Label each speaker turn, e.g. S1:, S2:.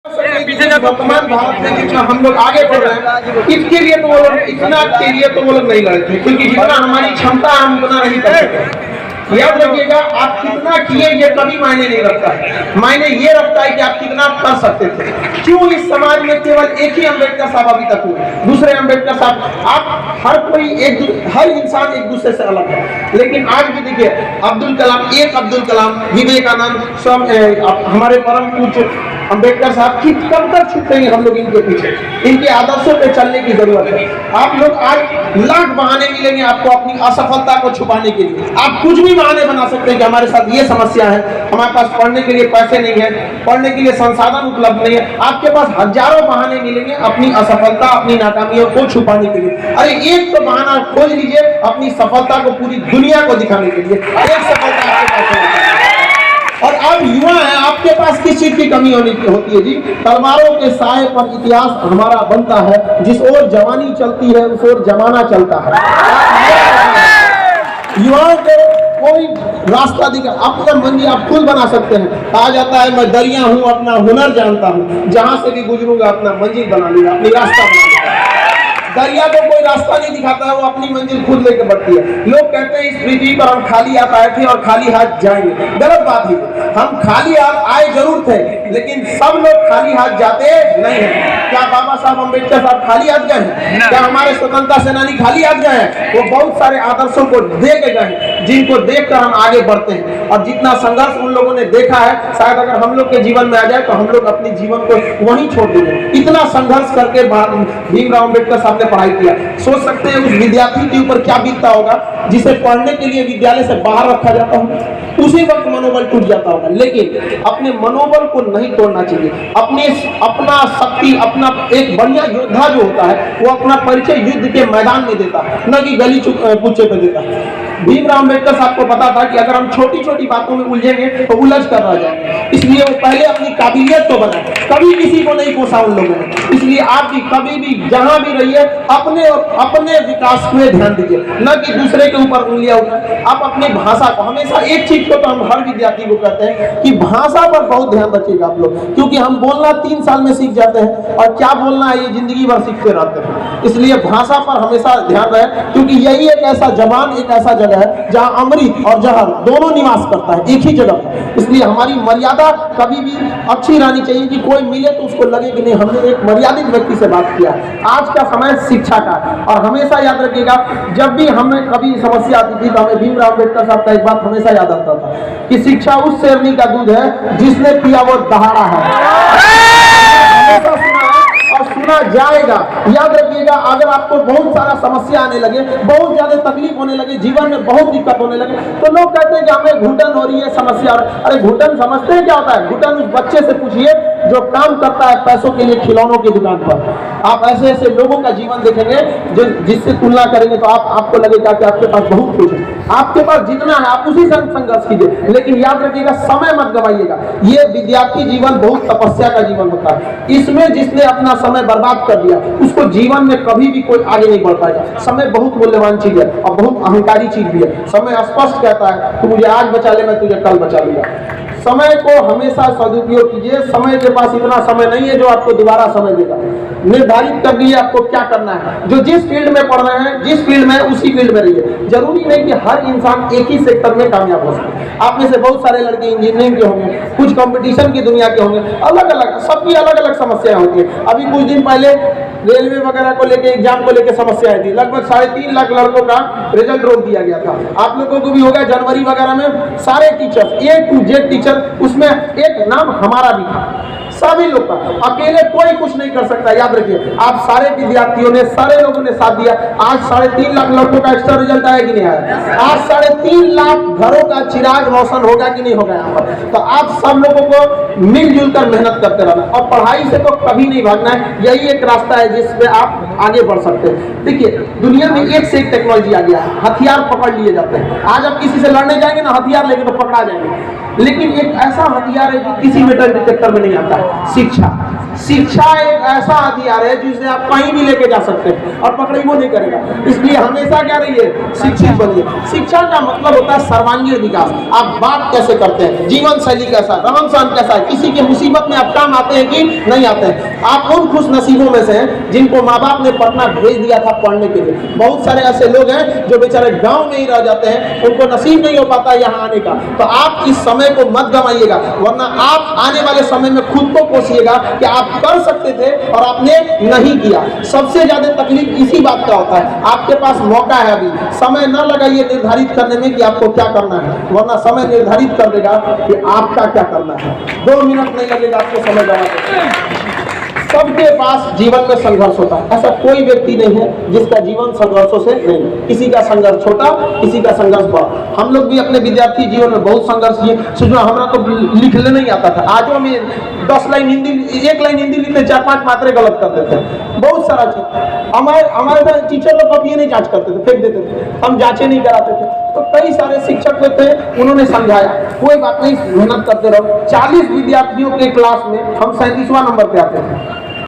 S1: वर्तमान भारत में जितना हम लोग आगे बढ़ रहे हैं, इसके लिए तो वो लोग इतना के लिए तो वो लोग नहीं लड़े थे, क्योंकि जितना हमारी क्षमता है हम उतना नहीं कर सकते। याद रखिएगा, आप कितना किए ये कभी मायने नहीं रखता है, मायने ये रखता है कि आप कितना कर सकते थे। क्यों इस समाज में केवल एक ही अम्बेडकर साहब अभी तक हुए, दूसरे अम्बेडकर साहब, आप हर इंसान एक दूसरे से अलग है। लेकिन आज भी देखिए, अब्दुल कलाम, विवेकानंद, हमारे परम पूज्य अम्बेडकर साहब की कब तक छुपेंगे हम लोग इनके पीछे। इनके आदर्शों पे चलने की जरूरत है। आप लोग आज लाख बहाने मिलेंगे आपको अपनी असफलता को छुपाने के लिए। आप कुछ भी बहाने बना सकते हैं कि हमारे साथ ये समस्या है, हमारे पास पढ़ने के लिए पैसे नहीं है, पढ़ने के लिए संसाधन उपलब्ध नहीं है। आपके पास हजारों बहाने मिलेंगे अपनी असफलता, अपनी नाकामियों को छुपाने के लिए। अरे एक तो बहाना खोज लीजिए अपनी सफलता को पूरी दुनिया को दिखाने के लिए। एक सफलता आपके पास है और आप युवा हैं, आपके पास किस चीज की कमी होती है जी? तलवारों के साए पर इतिहास हमारा बनता है, जिस ओर जवानी चलती है उस ओर जमाना चलता है। युवाओं को कोई रास्ता दिखा, अपना मंजिल आप खुद बना सकते हैं। कहा जाता है मैं दरिया हूँ, अपना हुनर जानता हूँ, जहां से भी गुजरूंगा अपना मंजिल बना लूंगा, अपनी रास्ता बना लूंगा। दरिया को कोई रास्ता नहीं दिखाता है, वो अपनी मंजिल खुद लेकर बढ़ती है। लोग कहते हैं इस पृथ्वी पर हम खाली हाथ आए थे और खाली हाथ जाएंगे। गलत बात है, हम खाली हाथ आए जरूर थे, लेकिन सब लोग खाली हाथ जाते नहीं हैं। क्या बाबा साहब अम्बेडकर साहब खाली हाथ गए? क्या हमारे स्वतंत्रता सेनानी खाली हाथ गए? वो बहुत सारे आदर्शों को दे के गए, जिनको देखकर हम आगे बढ़ते हैं। और जितना संघर्ष उन लोगों ने देखा है, शायद अगर हम लोग के जीवन में आ जाए तो हम लोग अपने जीवन को वहीं छोड़ देंगे। इतना संघर्ष करके भीमराव अम्बेडकर साहब ने पढ़ाई किया। सोच सकते हैं उस विद्यार्थी के ऊपर क्या बीतता होगा जिसे पढ़ने के लिए विद्यालय से बाहर रखा जाता होगा। उसी वक्त मनोबल टूट जाता होगा। लेकिन अपने मनोबल को नहीं तोड़ना चाहिए। अपना शक्ति, अपना एक बढ़िया योद्धा जो होता है वो अपना परिचय युद्ध के मैदान में देता है, न कि गली कुच्चे पे देता है। भीमराव अम्बेडकर साहब को पता था कि अगर हम छोटी छोटी बातों में उलझेंगे तो उलझ कर रह जाएंगे, इसलिए वो पहले अपनी काबिलियत को बनाए। कभी किसी को नहीं कोसा उन लोगों ने। इसलिए आप भी कभी भी जहां भी रहिए अपने विकास में ध्यान दीजिए, न कि दूसरे के ऊपर उंगलियां उठाएं। आप अपनी भाषा को हमेशा, एक चीज को तो हम हर विद्यार्थी को कहते हैं कि भाषा पर बहुत ध्यान रखिएगा आप लोग, क्योंकि हम बोलना 3 साल में सीख जाते हैं और क्या बोलना है ये जिंदगी भर सीखते रहते हैं। इसलिए भाषा पर हमेशा ध्यान रहे, क्योंकि यही एक ऐसा जबान, एक ऐसा जगह है जहां अमृत और जहर दोनों निवास करता है एक ही जगह। इसलिए हमारी मर्यादा कभी भी अच्छी रहनी चाहिए कि कोई मिले तो उसको लगे कि नहीं हमने एक मर्यादित व्यक्ति से बात किया। आज का समय शिक्षा का है और हमेशा याद रखिएगा, जब भी हमें कभी समस्या आती थी तो हमें भीमराव अम्बेडकर साहब का एक बात हमेशा याद आता था कि शिक्षा उस शेरनी का दूध है जिसने पिया वो दहाड़ा है। हमेशा सुना है और सुना जाएगा। याद रखिएगा, अगर आपको बहुत सारा समस्या आने लगे, बहुत ज्यादा तकलीफ होने लगे, जीवन में बहुत दिक्कत होने लगे, तो लोग कहते हैं कि हमें घुटन हो रही है, समस्या। अरे घुटन समझते हैं क्या होता है? घुटन उस बच्चे से पूछिए जो काम करता है पैसों के लिए खिलौनों की दुकान पर। आप ऐसे ऐसे लोगों का जीवन देखेंगे जो जिससे तुलना करेंगे तो आपको लगेगा कि आपके पास बहुत कुछ है। आपके पास जितना है आप उसी संग संघर्ष कीजिए, लेकिन याद रखिएगा समय मत गवाइएगा। ये विद्यार्थी जीवन बहुत तपस्या का जीवन होता है। इसमें जिसने अपना समय बर्बाद कर दिया उसको जीवन में कभी भी कोई आगे नहीं बढ़ पाएगा। समय बहुत मूल्यवान चीज है और बहुत अहंकारी चीज भी है। समय स्पष्ट कहता है तू मुझे आज बचा ले, मैं तुझे कल बचा लूंगा। समय को हमेशा सदुपयोग कीजिए। समय के पास इतना समय नहीं है जो आपको दोबारा समय देगा। निर्धारित कर लीजिए आपको क्या करना है। जो जिस फील्ड में पढ़ रहे हैं, जिस फील्ड में उसी फील्ड में रहिए। जरूरी नहीं कि हर इंसान एक ही सेक्टर में कामयाब हो सके। आप में से बहुत सारे लड़के इंजीनियरिंग के होंगे, कुछ कंपटीशन की दुनिया के होंगे, अलग अलग, सबकी अलग अलग समस्याएं होती है। अभी कुछ दिन पहले रेलवे वगैरह को लेके, एग्जाम को लेके समस्याएं थी। लगभग 3.5 लाख लड़कों का रिजल्ट रोक दिया गया था। आप लोगों को भी होगा जनवरी वगैरह में सारे teacher A to Z teacher, उसमें एक नाम हमारा भी था, सभी लोग का। अकेले कोई कुछ नहीं कर सकता। याद रखिए, आप सारे विद्यार्थियों ने, सारे लोगों ने साथ दिया। आज 3.5 लाख लड़कों का एक्स्ट्रा रिजल्ट आया कि नहीं आया? आज 3.5 लाख घरों का चिराग रोशन होगा कि नहीं होगा यहाँ पर? तो आप सब लोगों को मिलजुल कर मेहनत करते रहना और पढ़ाई से तो कभी नहीं भागना है। यही एक रास्ता है जिसपे आप आगे बढ़ सकते हैं। देखिए, दुनिया में एक से एक टेक्नोलॉजी आ गया है। हथियार पकड़ लिए जाते हैं। आज आप किसी से लड़ने जाएंगे ना, हथियार लेके तो पकड़ा जाएंगे, लेकिन एक ऐसा हथियार है जो किसी मेटल डिटेक्टर में नहीं आता है, शिक्षा। शिक्षा एक ऐसा हथियार है जिसे आप कहीं भी लेके जा सकते हैं और पकड़े वो नहीं करेगा। इसलिए हमेशा क्या रहिए, शिक्षित बनिए। शिक्षा का मतलब होता है सर्वांगीण विकास। आप बात कैसे करते हैं, जीवन शैली कैसा, रहन सहन कैसा है, किसी की मुसीबत में आप काम आते हैं कि नहीं आते हैं। आप उन खुश नसीबों में से हैं जिनको माँ बाप ने पटना भेज दिया था पढ़ने के लिए। बहुत सारे ऐसे लोग हैं जो बेचारे गांव में ही रह जाते हैं, उनको नसीब नहीं हो पाता यहाँ आने का। तो आप इस समय को मत गंवाइएगा, वरना आप आने वाले समय में खुद को कोसिएगा कि आप कर सकते थे और आपने नहीं किया। सबसे ज्यादा तकलीफ इसी बात का होता है। आपके पास मौका है, अभी समय न लगाइए निर्धारित करने में कि आपको क्या करना है, वरना समय निर्धारित कर देगा कि आपका क्या करना है। 2 मिनट नहीं लगेगा आपको समय गंवाने। सबके पास जीवन में संघर्ष होता है, ऐसा कोई व्यक्ति नहीं है जिसका जीवन संघर्षों से नहीं है। किसी का संघर्ष छोटा, किसी का संघर्ष बड़ा। हम लोग भी अपने विद्यार्थी जीवन में बहुत संघर्ष किए। सोचना हमारा तो लिखने नहीं आता था, आज में 10 लाइन हिंदी, 1 लाइन हिंदी लिखते 4-5 मात्रे गलत कर देते हैं। बहुत सारा चीज हमारे टीचर लोग कभी नहीं जांच करते थे, फेंक देते थे, हम जांचें नहीं कराते थे। तो कई सारे शिक्षक थे, उन्होंने समझाया कोई बात नहीं, मेहनत करते रहो। 40 विद्यार्थियों के क्लास में हम 37वां नंबर पे आते थे।